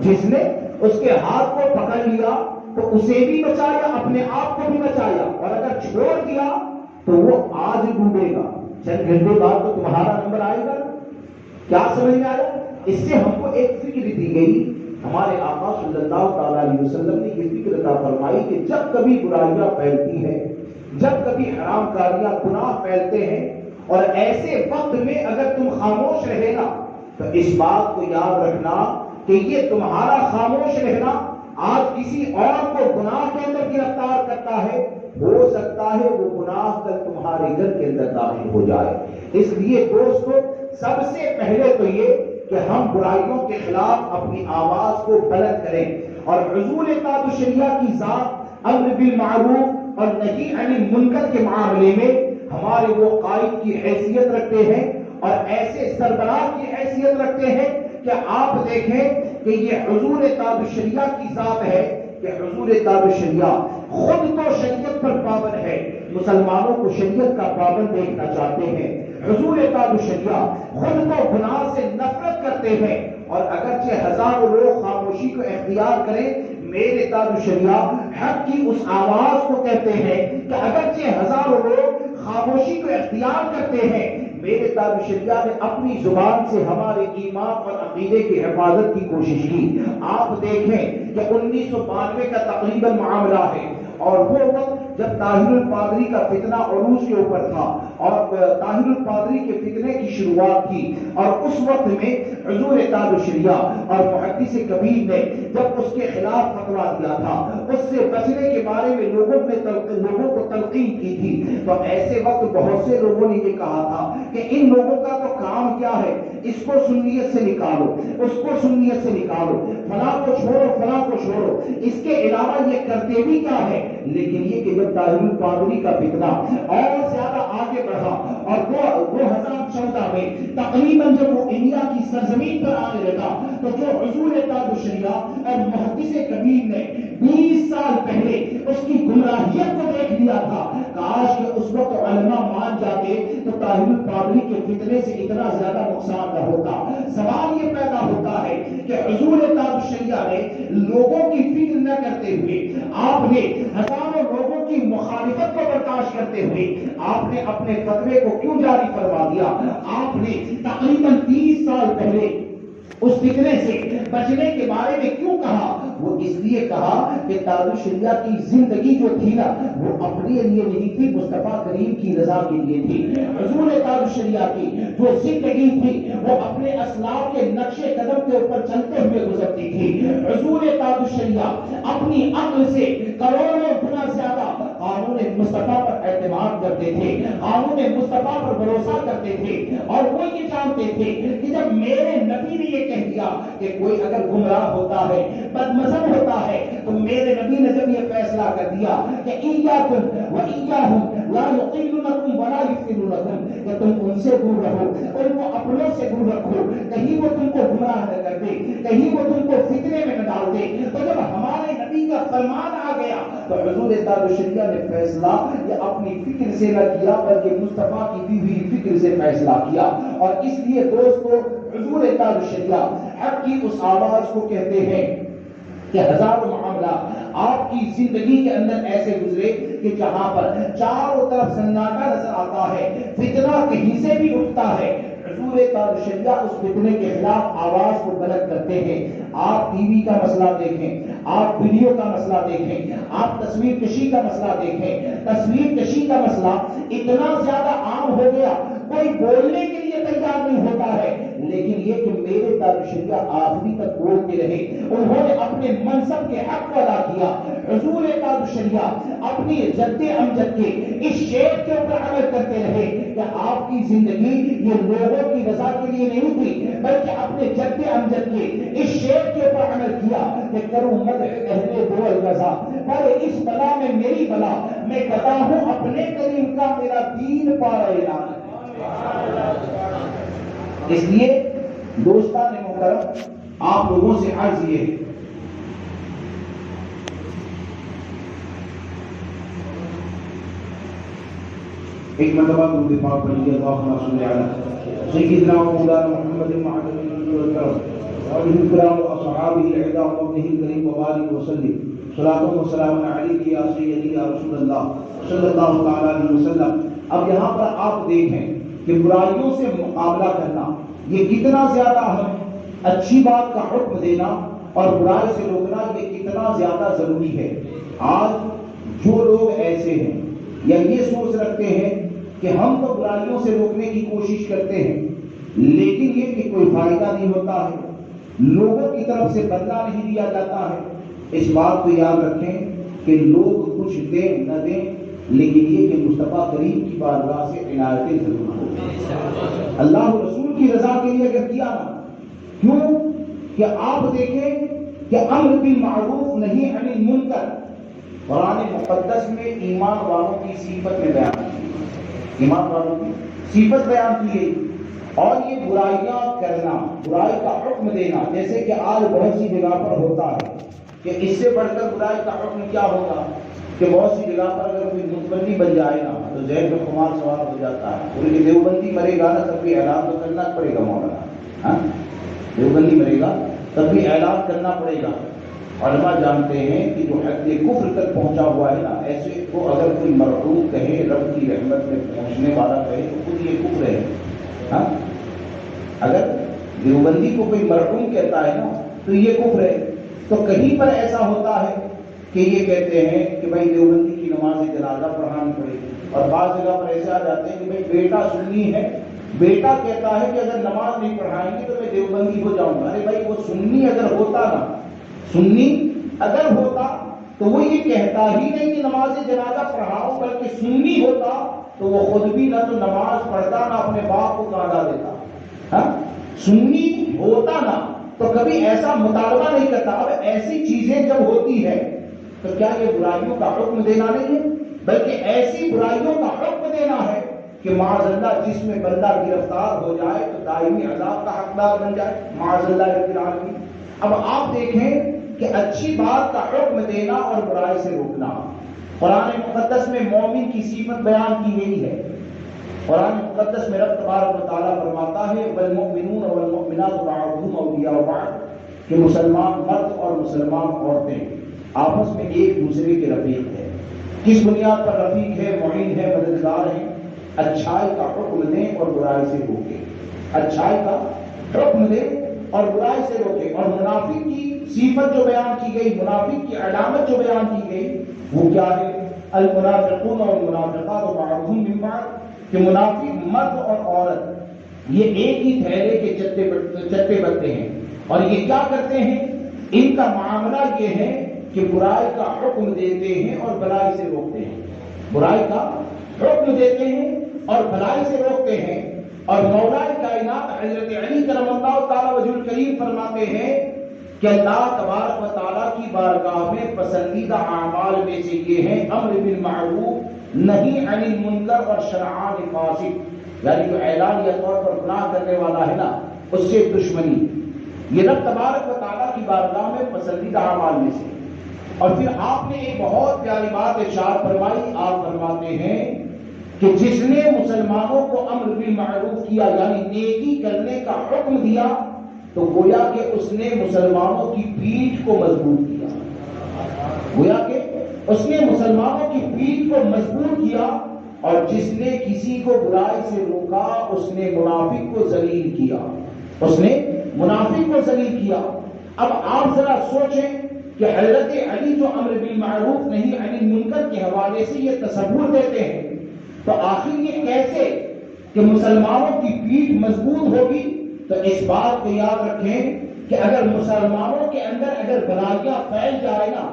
جس نے اس کے ہاتھ کو پکڑ لیا تو اسے بھی بچایا، اپنے آپ کو بھی بچایا، اور اگر چھوڑ دیا تو وہ آج ڈوبے گا، چند گھنٹے بعد تو تمہارا نمبر آئے گا۔ کیا سمجھ میں آیا؟ اس سے ہم کو ایک فکر دی گئی، ہمارے آقا صلی اللہ تعالی علیہ وسلم نے یہ فکر عطا فرمائی کہ جب کبھی برائیاں پھیلتی ہیں، جب کبھی حرام کاریاں گناہ پھیلتے ہیں، اور ایسے وقت میں اگر تم خاموش رہے نا تو اس بات کو یاد رکھنا کہ یہ تمہارا خاموش رہنا آج کسی اور کو گناہ کے اندر گرفتار کرتا ہے، ہو سکتا ہے وہ گناہ کل تمہارے گھر کے اندر داخل ہو جائے۔ اس لیے دوستو، سب سے پہلے تو یہ کہ ہم برائیوں کے خلاف اپنی آواز کو بلند کریں، اور حضور اطاعت الشریعہ کی ذات امر بالمعروف اور نہی عن المنکر کے معاملے میں ہمارے وہ قائد کی حیثیت رکھتے ہیں اور ایسے سربراہ کی حیثیت رکھتے ہیں کہ آپ دیکھیں کہ یہ حضور اطاعت الشریعہ کی ذات ہے کہ حضور اطاعت الشریعہ خود تو شریعت پر پابند ہے، مسلمانوں کو شریعت کا پابند دیکھنا چاہتے ہیں۔ حضور اطاعت الشریعہ خود تو گناہ سے نفرت کرتے ہیں، اور اگرچہ ہزاروں لوگ خاموشی کو اختیار کریں، میرے اطاعت الشریعہ حق کی اس آواز کو کہتے ہیں کہ اگرچہ ہزاروں لوگ خاموشی کو اختیار کرتے ہیں، میرے اطاعت الشریعہ نے اپنی زبان سے ہمارے ایمان اور عقیدے کی حفاظت کی کوشش کی۔ آپ دیکھیں کہ 1992 کا تقریباً معاملہ ہے، اور وہ وقت جب طاہر الپادری کا فتنہ عروج کے اوپر تھا، اور طاہر الپادری کے فتنے کی شروعات تھی، اور اس وقت میں حضور اطاعت الشریعہ اور محدث کبیر نے جب اس کے خلاف فتویٰ دیا تھا، اس سے بچنے کے بارے میں لوگوں کو تلقین کی تھی، تو ایسے وقت بہت سے لوگوں نے یہ کہا تھا کہ ان لوگوں کا تو کام کیا ہے، اس کو سنیت سے نکالو، اس کو سنیت سے نکالو، فلاں کو چھوڑو، فلاں کو چھوڑو، اس کے علاوہ یہ کرتے بھی کیا ہے۔ لیکن یہ کہ جب طاہر الپادری کا فتنہ اور زیادہ آگے بڑھا، اور 2014 میں تقریباً جب وہ انڈیا کی سرزمین پر آنے لگا، تو جو حضور اطاعت الشریعہ اور محدث کبیر نے 20 سال پہلے اس کی گمراہیت کو دیکھ لیا تھا، کاش کہ اس وقت علماء مان جاتے تو طاہر الپادری کے فتنے سے اتنا زیادہ نقصان نہ ہوتا۔ سوال یہ پیدا ہوتا ہے کہ حضور اطاعت الشریعہ نے لوگوں کی فکر نہ کرتے ہوئے، آپ نے ہزاروں لوگوں کی مخالفت کو برداشت کرتے ہوئے آپ نے اپنے فتوے کو کیوں جاری فرما دیا؟ آپ نے تقریباً 30 سال پہلے اس فتنے سے بچنے کے بارے میں کیوں کہا؟ وہ اس لیے کہا کہ طاہر الشریعہ کی زندگی جو تھی نا، وہ اپنے لیے نہیں تھی، مصطفیٰ کریم کی رضا کے لیے تھی۔ حضور طاہر الشریعہ کی جو زندگی تھی وہ اپنے اسلاف کے نقش قدم کے اوپر چلتے ہوئے گزرتی تھی۔ حضور طاہر الشریعہ اپنی عقل سے کروڑوں گنا زیادہ قانون مصطفیٰ پر اعتماد کرتے تھے، قانون مصطفیٰ پر بھروسہ کرتے تھے، اور وہ یہ جانتے تھے کہ جب میرے نبی نے یہ کہہ دیا کہ کوئی اگر گمراہ ہوتا ہے، بدمذہب ہوتا ہے، تو میرے نبی نے جب یہ فیصلہ کر دیا کہ ایاکم و ایاہم لا یقیلونکم ولا یفتنونکم، کہ تم ان سے دور رہو، ان کو اپنوں سے دور رکھو، کہیں وہ تم کو گمراہ نہ کر دے، کہیں وہ تم کو فتنے میں نہ ڈال دے۔ تو جب ہمارے نبی کا فرمان آ گیا تو حضور طاہر الشریعہ نے فیصلہ یہ اپنی فکر سے نہ کیا بلکہ مصطفیٰ کی دی ہوئی فکر سے فیصلہ کیا۔ اور اس لیے دوستو، حضور طاہر الشریعہ حق کی اس آواز کو کہتے ہیں کہ ہزاروں معاملہ آپ کی زندگی کے اندر ایسے گزرے کہ جہاں پر چاروں طرف سناٹا نظر آتا ہے، فتنہ کہیں سے بھی اٹھتا ہے، حضور طاہر الشریعہ اس فتنے کے خلاف آواز کو بلند کرتے ہیں۔ آپ ٹی وی کا مسئلہ دیکھیں، آپ ویڈیو کا مسئلہ دیکھیں، آپ تصویر کشی کا مسئلہ دیکھیں، تصویر کشی کا مسئلہ اتنا زیادہ عام ہو گیا، کوئی بولنے کے لیے تیار نہیں ہوتا ہے، لیکن یہ کہ میرے طاہر الشریعہ آخری تک بولتے رہے، انہوں نے اپنے منصب کے حق کو ادا کیا۔ حضور طاہر الشریعہ اپنی جد امجد کے اس شعر کے اوپر عمل کرتے رہے کہ آپ کی زندگی یہ لوگوں کی رضا کے لیے نہیں تھی، بلکہ اپنے جد امجد کے اس شعر کے اوپر عمل کیا کہ کروں مدح اہل دول رضا، پر اس بلا میں میری بلا، میں گدا ہوں اپنے کریم کا، میرا دین پارا اعلان۔ اس لیے دوستان محترم، آپ لوگوں سے عرض یہ ہے، ایک مرتبہ درود پاک پڑھیے، اللہم صلی علی سیدنا و مولانا محمد وعلی آلہ وصحبہ وسلم۔ وأصحابه العظام وابنه الكريم وبارك وسلم صلاة وسلام عليك يا سيدي يا رسول اللہ صلی اللہ تعالی علیہ وسلم۔ اب یہاں پر آپ دیکھیں کہ برائیوں سے مقابلہ کرنا یہ کتنا زیادہ اہم ہے، اچھی بات کا حکم دینا اور برائی سے روکنا یہ کتنا زیادہ ضروری ہے۔ آج جو لوگ ایسے ہیں یا یہ سوچ رکھتے ہیں کہ ہم تو برائیوں سے روکنے کی کوشش کرتے ہیں لیکن یہ کہ کوئی فائدہ نہیں ہوتا ہے، لوگوں کی طرف سے بدلہ نہیں دیا جاتا ہے، اس بات کو یاد رکھیں کہ لوگ کچھ دیں نہ دیں لیکن یہ کہ مصطفیٰ کریم کی بارگاہ سے عنایتیں ضرور ہوں۔ اللہ رسول کی رضا کے لیے اگر کیا نا، کیوں کہ آپ دیکھیں کہ امر بالمعروف نہی عن المنکر قرآن مقدس میں ایمان والوں کی صفت میں بیان کی، ایمان والوں کی صفت بیان کی گئی، اور یہ برائیاں کرنا، برائی کا حکم دینا، جیسے کہ آج بہت سی جگہ پر ہوتا ہے کہ اس سے بڑھ کر برائی کا حکم کیا ہوگا کہ بہت سی جگہ پر اگر کوئی متبندی بن جائے نا تو ذہن میں خمار سوار ہو جاتا ہے، اور یہ دیوبندی مرے گا نا تب بھی اعلان تو کرنا پڑے گا مولانا، ہاں دیوبندی مرے گا تب بھی اعلان کرنا پڑے گا۔ علماء جانتے ہیں کہ جو حد کفر تک پہنچا ہوا ہے نا، ایسے کو اگر کوئی مرحوم کہے رب کی رحمت میں پہنچنے والا کہے تو خود یہ کفر ہے، ہاں اگر دیوبندی کو کوئی مرحوم کہتا ہے نا تو یہ کفر ہے۔ تو کہیں پر ایسا ہوتا ہے کہ یہ کہتے ہیں کہ بھائی دیوبندی کی نماز جنازہ پڑھانی پڑے گی، اور بعض جگہ پر ایسے آ جاتے ہیں کہ بھائی بیٹا سنی ہے، بیٹا کہتا ہے کہ اگر نماز نہیں پڑھائیں گے تو میں دیوبندی ہو جاؤں گا۔ ارے بھائی وہ سنی اگر ہوتا نا، سنی اگر ہوتا تو وہ یہ کہتا ہی نہیں کہ نماز جنازہ پڑھاؤ، بلکہ سنی ہوتا تو وہ خود بھی نہ تو نماز پڑھتا نہ اپنے باپ کو کاٹا دیتا، ہاں سنی ہوتا نا تو کبھی ایسا مطالبہ نہیں کرتا۔ اب ایسی چیزیں جب ہوتی ہے تو کیا یہ برائیوں کا حکم دینا نہیں ہے، بلکہ ایسی برائیوں کا حکم دینا ہے کہ معاذ اللہ جس میں بندہ گرفتار ہو جائے تو دائمی عذاب کا حقدار بن جائے، معاذ اللہ رب العالمین۔ اب آپ دیکھیں کہ اچھی بات کا حکم دینا اور برائی سے روکنا، قرآن مقدس میں مومن کی صفت بیان کی گئی ہے۔ قرآن مقدس میں رب تبارک و تعالیٰ فرماتا ہے والمؤمنون والمؤمنات بعضهم اولیاء بعض، کہ مسلمان مرد اور مسلمان عورتیں آپس میں ایک دوسرے کے رفیق ہیں۔ کس بنیاد پر رفیق ہے، معین ہے، مددگار ہیں؟ اچھائی کا حکم دیں اور برائی سے روکیں، اچھائی کا حکم دیں اور برائی سے روکیں۔ اور منافق کی صفت جو بیان کی گئی، منافق کی علامت جو بیان کی گئی وہ کیا ہے؟ المنافقون والمنافقات بعضهم من بعض، کہ منافق مرد اور عورت یہ ایک ہی تھیلے کے چٹے بٹے ہیں، اور یہ کیا کرتے ہیں؟ ان کا معاملہ یہ ہے کہ برائی کا حکم دیتے ہیں اور بلائی سے روکتے ہیں، برائی کا حکم دیتے ہیں اور بلائی سے روکتے ہیں۔ اور مولا کائنات حضرت علی کرم اللہ تعالی وجہ الکریم فرماتے ہیں کہ اللہ تبارک و تعالیٰ کی بارگاہ میں پسندیدہ اعمال میں سے یہ ہے امر بالمعروف نہی عن المنکر اور شرعان فاسق، یعنی جو اعلانیہ طور پر گناہ کرنے والا ہے نا اس سے دشمنی، یہ رب تبارک و تعالیٰ کی بارگاہ میں پسندیدہ اعمال میں سے۔ اور پھر آپ نے ایک بہت پیاری بات ارشاد فرمائی، آپ فرماتے ہیں کہ جس نے مسلمانوں کو امر بالمعروف کیا یعنی نیکی کرنے کا حکم دیا تو گویا کہ اس نے مسلمانوں کی پیٹھ کو مضبوط کیا، گویا کہ اس نے مسلمانوں کی پیٹھ کو مضبوط کیا، اور جس نے کسی کو برائی سے روکا اس نے منافق کو ذلیل کیا، اس نے منافق کو ذلیل کیا۔ اب آپ ذرا سوچیں کہ حضرت علی جو امر بالمعروف نہیں عن المنکر کے حوالے سے یہ تصور دیتے ہیں تو آخر یہ کیسے کہ مسلمانوں کی پیٹھ مضبوط ہوگی؟ تو اس بات کو یاد رکھیں کہ اگر مسلمانوں کے اندر اگر برائیاں پھیل جائے نا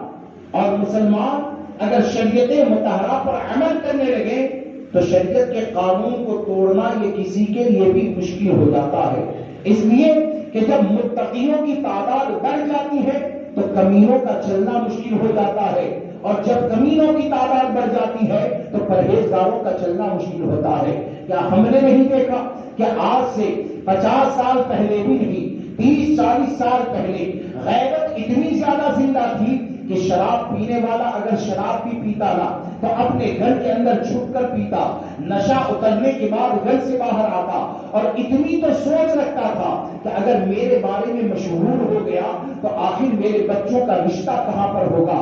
اور مسلمان اگر شریعت مطہرہ پر عمل کرنے لگے تو شریعت کے قانون کو توڑنا یہ کسی کے لیے بھی مشکل ہو جاتا ہے۔ اس لیے کہ جب متقیوں کی تعداد بڑھ جاتی ہے تو کمینوں کا چلنا مشکل ہو جاتا ہے، اور جب کمینوں کی تعداد بڑھ جاتی ہے تو پرہیزگاروں کا چلنا مشکل ہوتا ہے۔ کیا ہم نے نہیں دیکھا کہ آج سے 50 سال پہلے بھی نہیں، 30-40 سال پہلے غیرت اتنی زیادہ زندہ تھی کہ شراب پینے والا اگر شراب بھی پیتا نا تو اپنے گھر کے اندر چھپ کر پیتا، نشہ اترنے کے بعد گھر سے باہر آتا اور اتنی تو سوچ رکھتا تھا کہ اگر میرے بارے میں مشہور ہو گیا تو آخر میرے بچوں کا رشتہ کہاں پر ہوگا.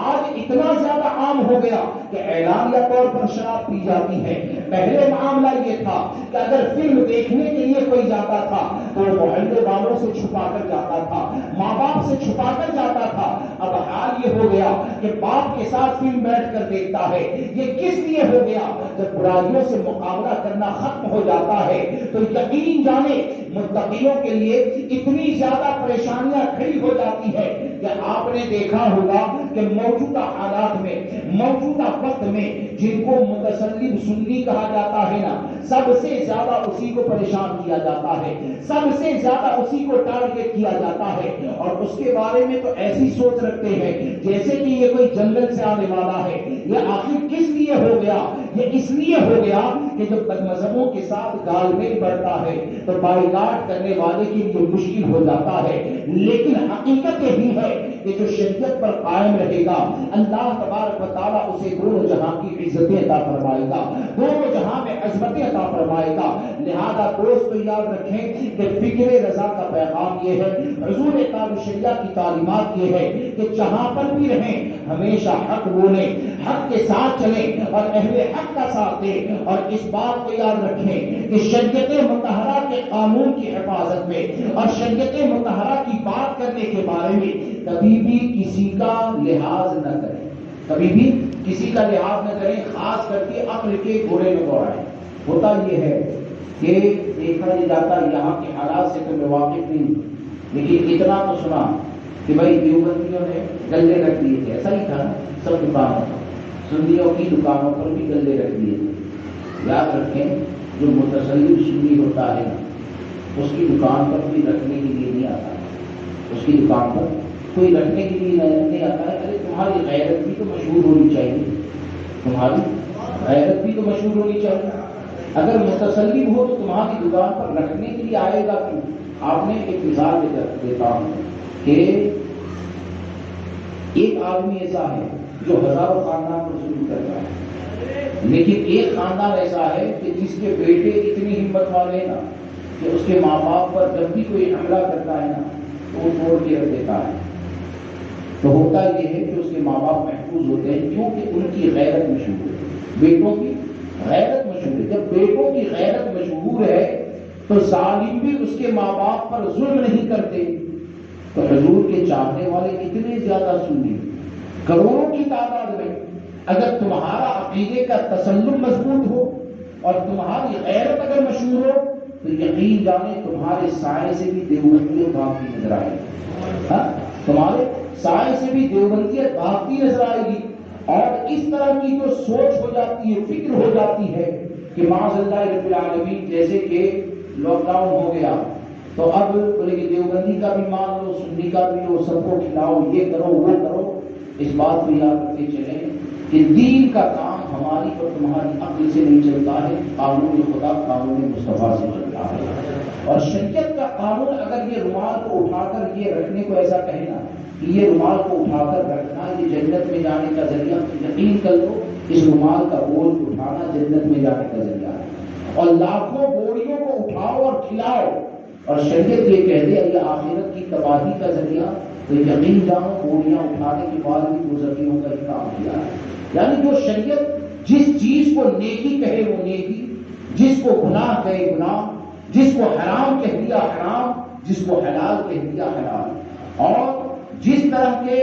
آج اتنا زیادہ عام ہو گیا کہ اعلانیہ طور پر شراب پی جاتی ہے. پہلے معاملہ یہ تھا کہ اگر فلم دیکھنے کے لیے کوئی جاتا تھا تو وہ محلے والوں سے چھپا کر جاتا تھا, ماں باپ سے چھپا کر جاتا تھا. اب حال یہ ہو گیا کہ باپ کے ساتھ فلم بیٹھ کر دیکھتا ہے. یہ کس لیے ہو گیا؟ جب برائیوں سے مقابلہ کرنا ختم ہو جاتا ہے تو یقین جانے متقیوں کے لیے اتنی زیادہ پریشانیاں کھڑی ہو جاتی ہے کہ آپ نے دیکھا ہوگا کہ موجودہ حالات میں, موجودہ وقت میں جن کو متسلم سنی کہا جاتا ہے نا, سب سے زیادہ اسی کو پریشان کیا جاتا ہے, سب سے زیادہ اسی کو ٹارگیٹ کیا جاتا ہے. اور اس کے بارے میں تو ایسی سوچ رکھتے ہیں جیسے کہ یہ کوئی جنگل سے آنے والا ہے. یہ آخر کس لیے ہو گیا؟ یہ اس لیے ہو گیا کہ جب بد مذہبوں کے ساتھ گال میل بڑھتا ہے تو بائیکاٹ کرنے والے کے لیے مشکل ہو جاتا ہے. لیکن حقیقت یہی ہے کہ جو شریعت پر قائم رہے گا اللہ تبارک و تعالیٰ اسے دونوں جہاں کی عزتیں عطا فرمائے گا, دونوں جہاں میں عظمتیں عطا فرمائے گا. لہذا دوست تو یاد رکھیں کہ فکر رضا کا پیغام یہ ہے, حضور کتاب شریعہ کی تعلیمات یہ ہے کہ جہاں پر بھی رہیں ہمیشہ حق بولیں, حق کے ساتھ چلیں اور اہل حق کا ساتھ دیں. اور اس بات کو یاد رکھیں کہ شریعت مطہرہ کے قانون کی حفاظت میں اور شریعت مطہرہ کی بات کرنے کے بارے میں کبھی بھی کسی کا لحاظ نہ کریں, کبھی بھی کسی کا لحاظ نہ کریں, خاص کر کے عقل کے گھوڑے میں دوڑائیں. ہوتا یہ ہے کہ دیکھا یہ جاتا یہاں کے حالات سے تو میں واقف نہیں, لیکن اتنا تو سنا کہ بھائی دیوبندیوں نے گلے رکھ دیے تھے. ایسا ہی تھا سب دکانوں پر, سنیوں کی دکانوں پر بھی گلے رکھ دیے تھے. یاد رکھیں جو متسلم سنی ہوتا ہے اس کی دکان پر کوئی رکھنے کے لیے نہیں آتا, اس کی دکان پر کوئی رکھنے کے لیے نہیں آتا ہے. ارے تمہاری غیرت بھی تو مشہور ہونی چاہیے, تمہاری غیرت بھی تو مشہور ہونی چاہیے. اگر متسلم ہو تو تمہاری دکان پر رکھنے کے لیے آئے گا کیوں؟ آپ نے ایک مثال دیتا ہوں کہ ایک آدمی ایسا ہے جو ہزاروں خاندان پر ظلم کرتا ہے, لیکن ایک خاندان ایسا ہے کہ جس کے بیٹے اتنی ہمت والے ہیں نا کہ اس کے ماں باپ پر جب بھی کوئی حملہ کرتا ہے نا تو وہ توڑ کے رکھ دیتا ہے. تو ہوتا یہ ہے کہ اس کے ماں باپ محفوظ ہوتے ہیں کیونکہ ان کی غیرت مشہور ہے, بیٹوں کی غیرت مشہور ہے. جب بیٹوں کی غیرت مشہور ہے تو ظالم بھی اس کے ماں باپ پر ظلم نہیں کرتے. تو حضور کے چاہنے والے اتنے زیادہ سنی کروڑوں کی تعداد میں, اگر تمہارا عقیدے کا تسلم مضبوط ہو اور تمہاری غیرت اگر مشہور ہو تو یقین جانے تمہارے سائے سے بھی دیوبندیت بھاگتی نظر آئے گی, تمہارے سائے سے بھی دیوبندیت بھاگتی نظر آئے گی. اور اس طرح کی جو سوچ ہو جاتی ہے, فکر ہو جاتی ہے کہ معاذ اللہ رب العالمین جیسے کہ لاک ڈاؤن ہو گیا تو اب بولے کہ دیوبندی کا بھی مان لو, سنی کا بھی لو, سب کو کھلاؤ, یہ کرو وہ کرو. اس بات کو یاد رکھتے چلیں کہ دین کا کام ہماری اور تمہاری عقل سے نہیں چلتا ہے, قانون خدا قانون مصطفیٰ سے چلتا ہے. اور شریعت کا قانون اگر یہ رومال کو اٹھا کر یہ رکھنے کو ایسا کہنا کہ یہ رومال کو اٹھا کر رکھنا یہ جنت میں جانے کا ذریعہ, یقین کر لو اس رومال کا بوجھ اٹھانا جنت میں جانے کا ذریعہ ہے. اور لاکھوں بوریوں کو اٹھاؤ اور کھلاؤ اور شریعت یہ کہہ دے یہ آخرت کی تباہی کا ذریعہ, تو یقین جانو بوریاں اٹھانے کے بعد بھی گزرتیوں کا ہی کام کیا ہے. یعنی جو شریعت جس چیز کو نیکی کہے وہ نیکی, جس کو گناہ کہے گناہ, جس کو حرام کہہ دیا حرام, جس کو حلال کہہ دیا حلال. اور جس طرح کے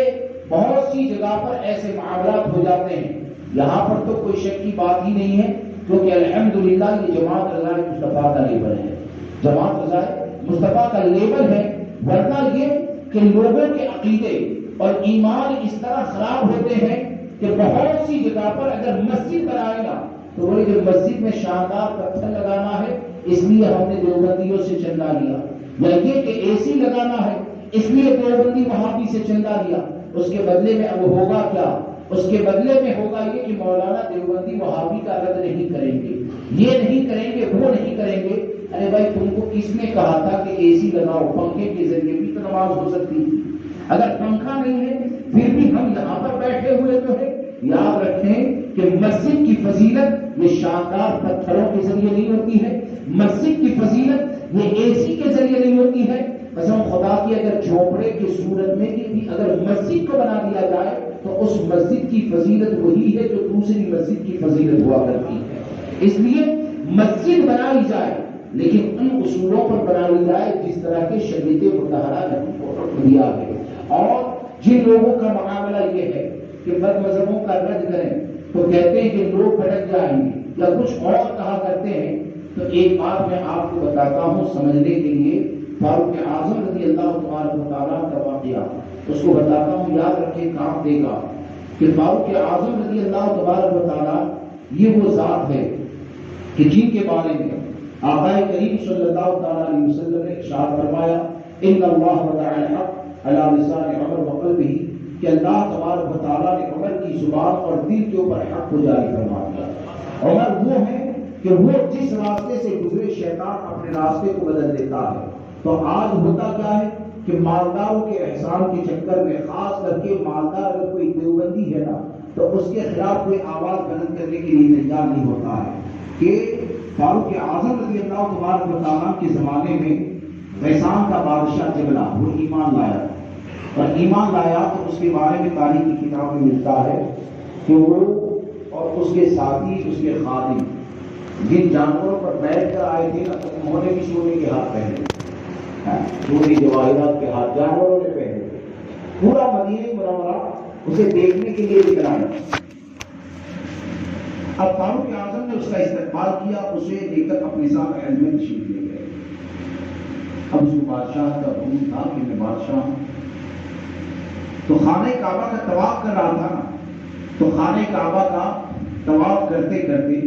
بہت سی جگہ پر ایسے معاملات ہو جاتے ہیں, یہاں پر تو کوئی شک کی بات ہی نہیں ہے کیونکہ الحمدللہ یہ جماعت رضائے مصطفیٰ کا لیبل ہے, جماعت رضائے مصطفیٰ کا لیبل ہے. ورنہ یہ کہ لوگوں کے عقیدے اور ایمان اس طرح خراب ہوتے ہیں کہ بہت سی جگہ پر اگر مسجد بنائے گا تو وہ کہ مسجد میں شاندار پتھر لگانا ہے اس لیے ہم نے دیوبندیوں سے چندہ لیا, یا یہ کہ اے سی لگانا ہے اس لیے دیوبندی وہابی سے چندہ لیا. اس کے بدلے میں اب ہوگا کیا؟ اس کے بدلے میں ہوگا یہ کہ مولانا دیوبندی وہابی کا رد نہیں کریں گے, یہ نہیں کریں گے, وہ نہیں کریں گے. ارے بھائی تم کو کس نے کہا تھا کہ اے سی لگاؤ؟ پنکھے کے ذریعے بھی تو نماز ہو سکتی تھی. اگر پنکھا نہیں ہے پھر بھی ہم یہاں پر بیٹھے ہوئے تو ہے. یاد رکھیں کہ مسجد کی فضیلت یہ شاندار پتھروں کے ذریعے نہیں ہوتی ہے، مسجد کی فضیلت یہ اے سی کے ذریعے نہیں ہوتی ہے۔ قسم خدا کی اگر جھونپڑے کی صورت میں بھی اگر مسجد کو بنا دیا جائے تو اس مسجد کی فضیلت وہی ہے جو دوسری مسجد کی فضیلت ہوا کرتی ہے۔ اس لیے مسجد بنائی جائے لیکن ان اصولوں پر بنائی جائے جس طرح کے شریعت مطہرہ نے ہم کو دیا ہے۔ اور جن لوگوں کا معاملہ یہ ہے کہ بد مذہبوں کا رد کریں تو کہتے ہیں کہ لوگ بھٹک جائیں گے یا کچھ اور کہا کرتے ہیں، تو ایک بات میں آپ کو بتاتا ہوں سمجھنے کے لیے، فاروق اعظم رضی اللہ تبارک و تعالیٰ کا واقعہ اس کو بتاتا ہوں، یاد رکھے کام دے گا کہ فاروق اعظم رضی اللہ تبارک و تعالیٰ یہ وہ ذات ہے کہ جن کے بارے میں آقا کریم صلی اللہ تعالیٰ علیہ وسلم نے ارشاد فرمایا ان اللہ وضع الحق علی لسان عمر وقلبہ، کہ اللہ تبارک و تعالیٰ نے عمر کی زبان اور دل کے اوپر حق کو جاری فرما دیا۔ عمر وہ ہے کہ وہ جس راستے سے گزرے شیطان اپنے راستے کو بدل دیتا ہے۔ تو آج ہوتا کیا ہے کہ مالداروں کے احسان کے چکر میں خاص کر کے مالدار اگر کوئی دیوبندی ہے نا تو اس کے خلاف کوئی آواز بلند کرنے کے لیے تیار نہیں ہوتا ہے کہ فاروق اعظم رضی اللہ تبارک و تعالیٰ کے زمانے میں غیسان کا بادشاہ جبلا وہ ایمان لایا، اور ایمان لایا تو اس کے بارے میں تاریخ کی کتاب میں ملتا ہے کہ وہ اور اس کے ساتھی اس کے خادم جن جانوروں پر بیٹھ کر آئے تھے نا تو انہوں نے بھی سونے کے ہاتھ پہنے، سونے جواہرات کے ہاتھ جانوروں نے پہنے، پورا مدینہ منورہ اسے دیکھنے کے لیے نکل آیا۔ اب فاروق اعظم نے اس کا استقبال کیا، اسے لے کر اپنے ساتھ محل میں تشریف لے گئے۔ اب اس کو بادشاہ کا حکم تھا کہ میں بادشاہ ہوں، تو خانہ کعبہ کا طواف کر رہا تھا نا، تو خانہ کعبہ کا طواف کرتے کرتے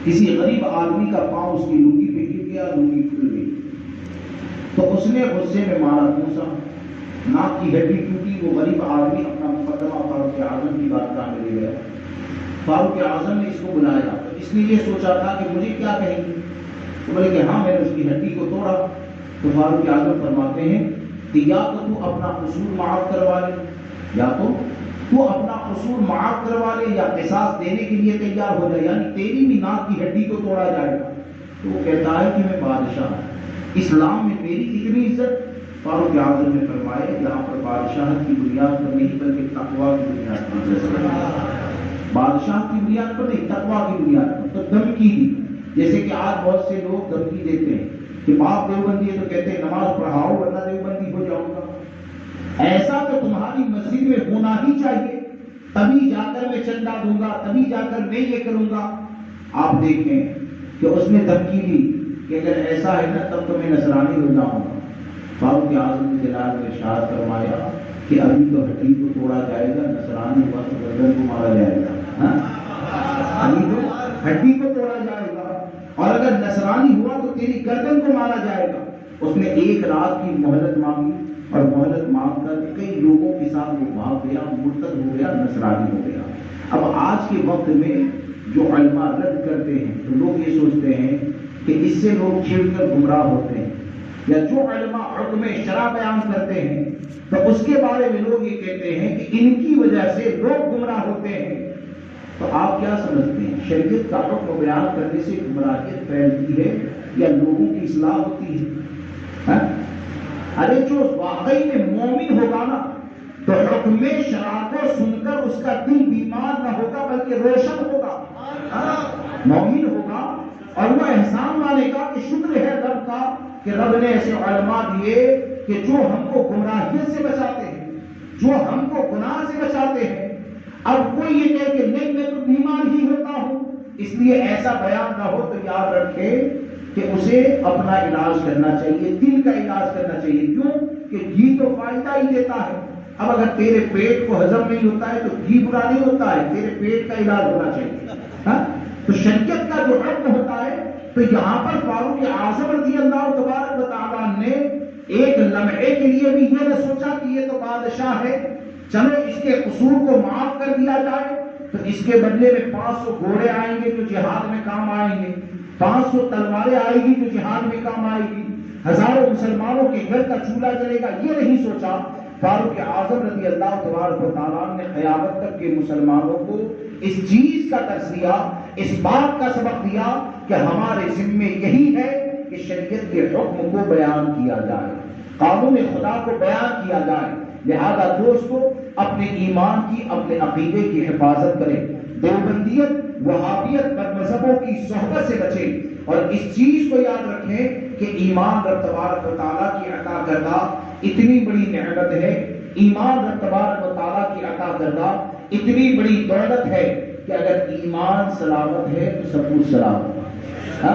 کسی غریب آدمی کا پاؤں اس کی لنگی پہ گر گیا، لنگی کھل گئی، تو اس نے غصے میں مارا پوچھا، ناک کی ہڈی ٹوٹی، وہ غریب آدمی اپنا مقدمہ فاروق اعظم کی بارگاہ میں لے گیا۔ فاروق اعظم نے اس کو بلایا تو اس نے یہ سوچا تھا کہ مجھے کیا کہیں گے، تو بولے کہ ہاں میں نے اس کی ہڈی کو توڑا۔ تو فاروق اعظم فرماتے ہیں کہ یا تو اپنا قصور معاف کروا لے، یا تو اپنا قصور معاف کروا لے یا قصاص دینے کے لیے تیار ہو جائے، یعنی تیری بھی ناک کی ہڈی کو توڑا جائے گا۔ تو وہ کہتا ہے کہ میں بادشاہ ہوں، اسلام میں میری اتنی عزت۔ فاروق اعظم نے فرمایا یہاں پر بادشاہت کی بنیاد پر نہیں بلکہ تقویٰ کی بنیاد پر، بادشاہ کی بنیاد پر نہیں تقویٰ کی بنیاد پر۔ تو دھمکی دی، جیسے کہ آج بہت سے لوگ دھمکی دیتے ہیں کہ باپ دیوبندی ہے تو کہتے ہیں نماز پڑھاؤ ورنہ دیوبندی ہو جاؤں گا۔ ایسا تو تمہاری مسجد میں ہونا ہی چاہیے، تبھی جا کر میں چندہ دوں گا، تبھی جا کر میں یہ کروں گا۔ آپ دیکھیں کہ اس نے دھمکی دی کہ اگر ایسا ہے نا تب تو میں نصرانی ہو جاؤں گا۔ فاروق اعظم نے جلال میں ارشاد فرمایا کہ ابھی تو ہڈی کو توڑا جائے گا، نصرانی ہوا تو گردن کو مارا جائے گا۔ ابھی تو ہڈی کو توڑا جائے گا اور اگر نصرانی ہوا تو تیری گردن کو مارا جائے گا۔ اس نے ایک رات کی مہلت مانگی اور مہلت مانگ کر کئی لوگوں کے ساتھ وہ بھاگ گیا، مرتد ہو گیا، نصرانی ہو گیا۔ اب آج کے وقت میں جو علماء رد کرتے ہیں تو لوگ یہ سوچتے ہیں کہ اس سے لوگ چھڑ کر گمراہ ہوتے ہیں، یا جو علماء حکم شرع بیان کرتے ہیں تو اس کے بارے میں لوگ یہ کہتے ہیں کہ ان کی وجہ سے لوگ گمراہ ہوتے ہیں۔ تو آپ کیا سمجھتے ہیں، شریعت کا حکم بیان کرنے سے گمراہیت پھیلتی ہے یا لوگوں کی اصلاح ہوتی ہے؟ ارے جو واقعی میں مومن ہوگا نا تو حکم شرع کو سن کر اس کا دل بیمار نہ ہوگا بلکہ روشن ہوگا، مومن ہوگا اور وہ احسان مانے گا کہ شکر ہے رب کا کہ رب نے ایسے علماء دیے کہ جو ہم کو گمراہیت سے بچاتے ہیں، جو ہم کو گناہ سے بچاتے ہیں۔ اب کوئی یہ کہے کہ نہیں میں تو بیمار ہی ہوتا ہوں، اس لیے ایسا بیان نہ ہو، تو یاد رکھے کہ اسے اپنا علاج کرنا چاہیے، دل کا علاج کرنا چاہیے۔ کیوں کہ گھی تو فائدہ ہی دیتا ہے۔ اب اگر تیرے پیٹ کو ہضم نہیں ہوتا ہے تو گھی برا نہیں ہوتا ہے، تیرے پیٹ کا علاج ہونا چاہیے۔ تو شریعت کا جو حکم ہوتا ہے تو یہاں پر فاروق اعظم رضی اللہ تبارک و تعالیٰ نے ایک لمحے کے لیے بھی یہ نہ سوچا کہ یہ تو بادشاہ ہے، چلو اس کے قصور کو معاف کر دیا جائے، تو اس کے بدلے میں 500 گھوڑے آئیں گے جو جہاد میں کام آئیں گے، 500 تلواریں آئیں گی جو جہاد میں کام آئیں گی، ہزاروں مسلمانوں کے گھر کا چولہا جلے گا۔ یہ نہیں سوچا فاروق اعظم رضی اللہ تبارک و تعالیٰ نے قیامت تک کے مسلمانوں کو اس چیز کا درس دیا اس بات کا سبق دیا کہ ہمارے ذمے یہی ہے کہ شریعت کے حکم کو بیان کیا جائے، قانون خدا کو بیان کیا جائے۔ لہذا دوستو اپنے ایمان کی، اپنے عقیدے کی حفاظت کریں، دیوبندیت وہابیت بد مذہبوں کی صحبت سے بچیں، اور اس چیز کو یاد رکھیں کہ ایمان رب تبارک و تعالیٰ کی عطا کردہ اتنی بڑی نعمت ہے، ایمان رب تبارک و تعالیٰ کی عطا کردہ اتنی بڑی دولت ہے کہ اگر ایمان سلامت ہے تو سب کچھ سلامت ہے۔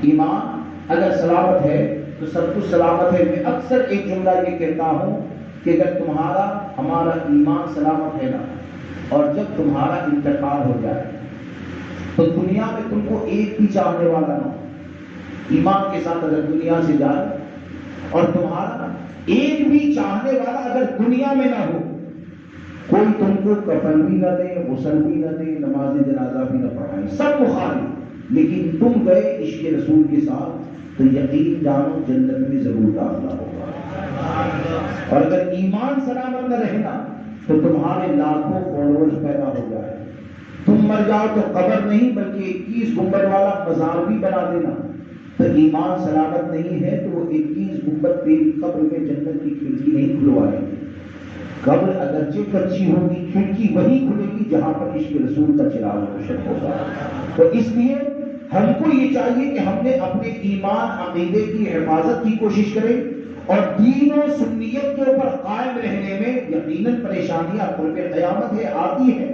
ایمان اگر سلامت ہے تو سب کچھ سلامت ہے۔ میں اکثر ایک جملہ یہ کہتا ہوں کہ اگر تمہارا ہمارا ایمان سلامت ہے نا، اور جب تمہارا انتقال ہو جائے تو دنیا میں تم کو ایک بھی چاہنے والا نہ ہو، ایمان کے ساتھ اگر دنیا سے جائے اور تمہارا ایک بھی چاہنے والا اگر دنیا میں نہ ہو، کوئی تم کو کفن بھی نہ دے، غسل بھی نہ دے، نماز جنازہ بھی نہ پڑھائے، سب مخالف، لیکن تم گئے عشق رسول کے ساتھ، تو یقین جانو جنت میں ضرور داخلہ ہوگا۔ اور اگر ایمان سلامت نہ رہنا تو تمہارے لاکھوں فالوورز پیدا ہو جائے، تم مر جاؤ تو قبر نہیں بلکہ 21 گنبد والا مزار بھی بنا دینا، تو ایمان سلامت نہیں ہے تو وہ 21 گنبد تیری قبر میں جنت کی کھڑکی نہیں کھلوائے گی۔ قبر اگرچہ کچی ہوگی، کھڑکی وہی کھلے گی جہاں پر عشق رسول کا چراغ روشن ہوگا۔ تو اس لیے ہم کو یہ چاہیے کہ ہم نے اپنے ایمان عقیدے کی حفاظت کی کوشش کریں، اور دین و سنیت کے اوپر قائم رہنے میں یقیناً پریشانیاں قرب قیامت ہے، آتی ہے،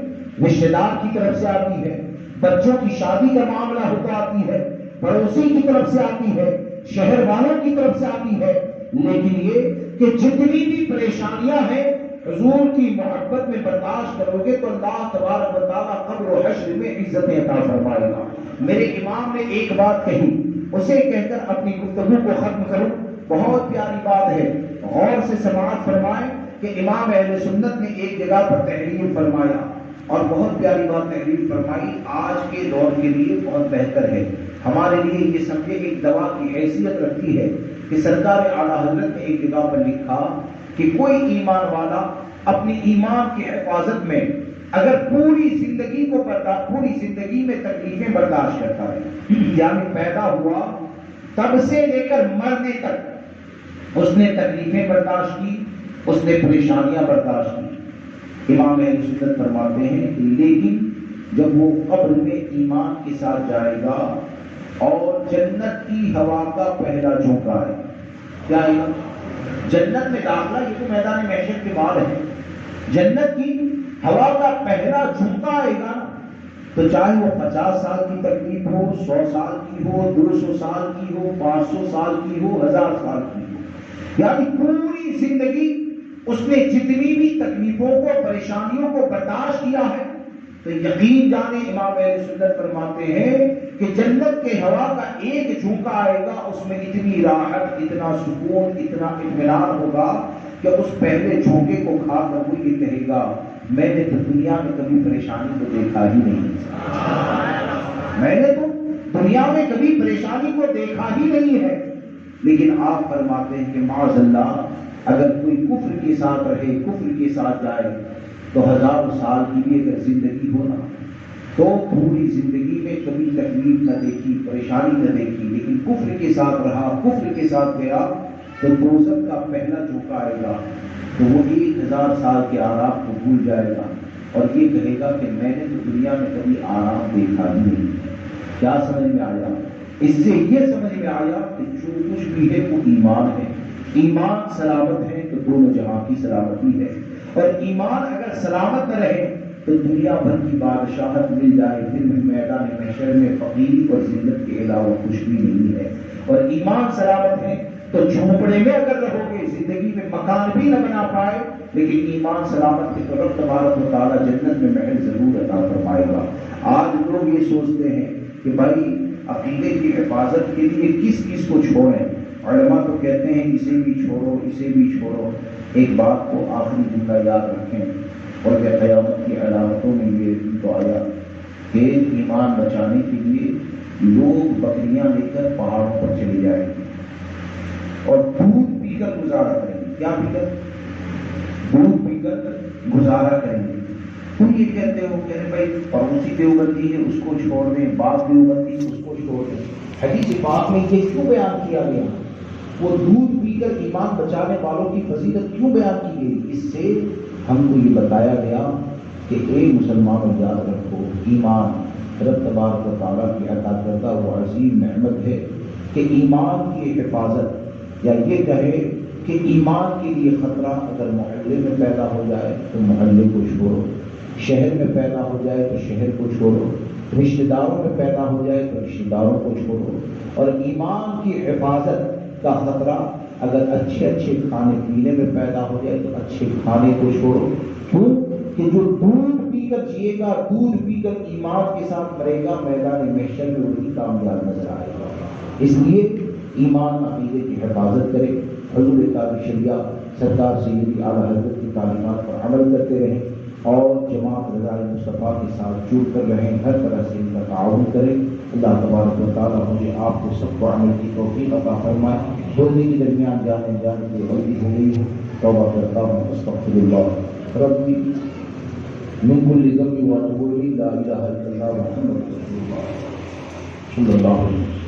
رشتہ دار کی طرف سے آتی ہے، بچوں کی شادی کا معاملہ ہوتا آتی ہے، پڑوسی کی طرف سے آتی ہے، شہر والوں کی طرف سے آتی ہے، لیکن یہ کہ جتنی بھی پریشانیاں ہیں حضور کی محبت میں برداشت کرو گے تو اللہ تبارک و تعالیٰ قبر و حشر میں عزتیں عطا فرمائے گا۔ میرے امام نے ایک بات کہی، اسے کہہ کر اپنی گفتگو کو ختم کروں، بہت پیاری بات ہے، غور سے سماعت فرمائیں کہ امام اہل سنت نے ایک جگہ پر تحریر فرمایا، اور بہت پیاری بات تحریر فرمائی، آج کے دور کے لیے بہت بہتر ہے، ہمارے لیے یہ سمجھے ایک دوا کی حیثیت رکھتی ہے کہ سرکار اعلیٰ حضرت نے ایک جگہ پر لکھا کہ کوئی ایمان والا اپنی ایمان کی حفاظت میں اگر پوری زندگی میں تکلیفیں برداشت کرتا ہے، یعنی پیدا ہوا تب سے لے کر مرنے تک اس نے تکلیفیں برداشت کی، اس نے پریشانیاں برداشت کی، امام اہل سنت فرماتے ہیں کہ لیکن جب وہ قبر میں ایمان کے ساتھ جائے گا اور جنت کی ہوا کا پہلا جھونکا ہے، کیا ہے جنت میں داخلہ، یہ تو میدان محشر کے بعد ہے، جنت کی ہوا کا پہلا جھونکا آئے گا تو چاہے وہ 50 سال کی تکلیف ہو، 100 سال کی ہو، 200 سال کی ہو، 500 سال کی ہو، 1000 سال کی ہو، یعنی پوری زندگی اس نے جتنی بھی تکلیفوں کو، پریشانیوں کو برداشت کیا ہے، تو یقین جانے امام اہل سنت فرماتے ہیں کہ جنت کے ہوا کا ایک جھونکا آئے گا، اس میں اتنی راحت، اتنا سکون، اتنا اطمینان ہوگا کہ اس پہلے جھونکے کو کھا کر وہ یہ کہے گا میں نے تو دنیا میں کبھی پریشانی کو دیکھا ہی نہیں، میں نے تو دنیا میں کبھی پریشانی کو دیکھا ہی نہیں ہے۔ لیکن آپ فرماتے ہیں کہ معاذ اللہ اگر کوئی کفر کے ساتھ رہے، کفر کے ساتھ جائے تو 1000 سال کی بھی اگر زندگی ہونا تو پوری زندگی میں کبھی تکلیف نہ دیکھی، پریشانی نہ دیکھی، لیکن کفر کے ساتھ رہا، کفر کے ساتھ گیا تو دوزخ کا پہلا جھونکا آئے گا تو وہ 1000 سال کے آرام کو بھول جائے گا اور یہ کہے گا کہ میں نے تو دنیا میں کبھی آرام دیکھا ہی نہیں۔ کیا سمجھ میں آیا؟ اس سے یہ سمجھ میں آیا کہ جو کچھ بھی ہے وہ ایمان ہے، ایمان سلامت ہے تو دونوں جہاں کی سلامتی ہے، اور ایمان اگر سلامت نہ رہے تو دنیا بھر کی بادشاہت مل جائے، پھر میدان محشر میں فقیری اور ذلت کے علاوہ کچھ بھی نہیں ہے۔ اور ایمان سلامت ہے تو جھونپڑے میں اگر رہو گے، زندگی میں مکان بھی نہ بنا پائے، لیکن ایمان سلامت ہے تو رب تبارک و تعالیٰ جنت میں محل ضرور عطا فرمائے گا۔ آج لوگ یہ سوچتے ہیں کہ بھائی عقیدے کی حفاظت کے لیے کس کس کو چھوڑیں، علماء تو کہتے ہیں اسے بھی چھوڑو، اسے بھی چھوڑو۔ ایک بات کو آخری جملہ یاد رکھیں، اور یہ قیامت کی علامتوں میں یہ بھی تو آیا کہ ایمان بچانے کے لیے لوگ بکریاں لے کر پہاڑوں پر چلے جائیں گے اور دودھ پی کر گزارا کریں گے۔ کیا پی کر؟ دودھ پی کر گزارا کریں گے۔ تم یہ کہتے ہو کہ بھائی پڑوسی دیوبندی ہے اس کو چھوڑ دیں، باپ دیوبندی اس کو چھوڑ دیں. حدیث پاک میں یہ کیوں بیان کیا گیا؟ وہ دودھ پی کر ایمان بچانے والوں کی فضیلت کیوں بیان کی گئی؟ اس سے ہم کو یہ بتایا گیا کہ اے مسلمانوں یاد رکھو، ایمان رب تبارک و تعالیٰ کی عطا کردہ وہ عظیم نعمت ہے کہ ایمان کی حفاظت، یا یہ کہے کہ ایمان کے لیے خطرہ اگر محلے میں پیدا ہو جائے تو محلے کو چھوڑو، شہر میں پیدا ہو جائے تو شہر کو چھوڑو، رشتہ داروں میں پیدا ہو جائے تو رشتہ داروں کو چھوڑو. اور ایمان کی حفاظت کا خطرہ اگر اچھے کھانے پینے میں پیدا ہو جائے تو اچھے کھانے کو چھوڑو. کیوں کہ جو دودھ پی کر جیے گا، دودھ پی کر ایمان کے ساتھ مرے گا، میدان محشر میں وہی کامیاب نظر آئے گا. اس لیے ایمان عقیدے کی حفاظت کرے، حضور کتاب شریعہ سرکار سیدی اعلیٰ حضرت کی تعلیمات پر عمل کرتے رہیں اور جماعت رضائے مصطفیٰ کے ساتھ جڑ کر رہیں، ہر طرح سے ان کا تعاون کریں. اللہ تبارک و تعالیٰ مجھے آپ کو سب کو عمل کی توفیق عطا فرمائے. بولنے کے درمیان جانے کی غلطی ہو گئی ہو، توبہ کرتا ہوں، استغفر اللہ ربی من کل ذنب واتوب الیہ، لا الہ الا اللہ محمد رسول اللہ صلی اللہ علیہ وسلم.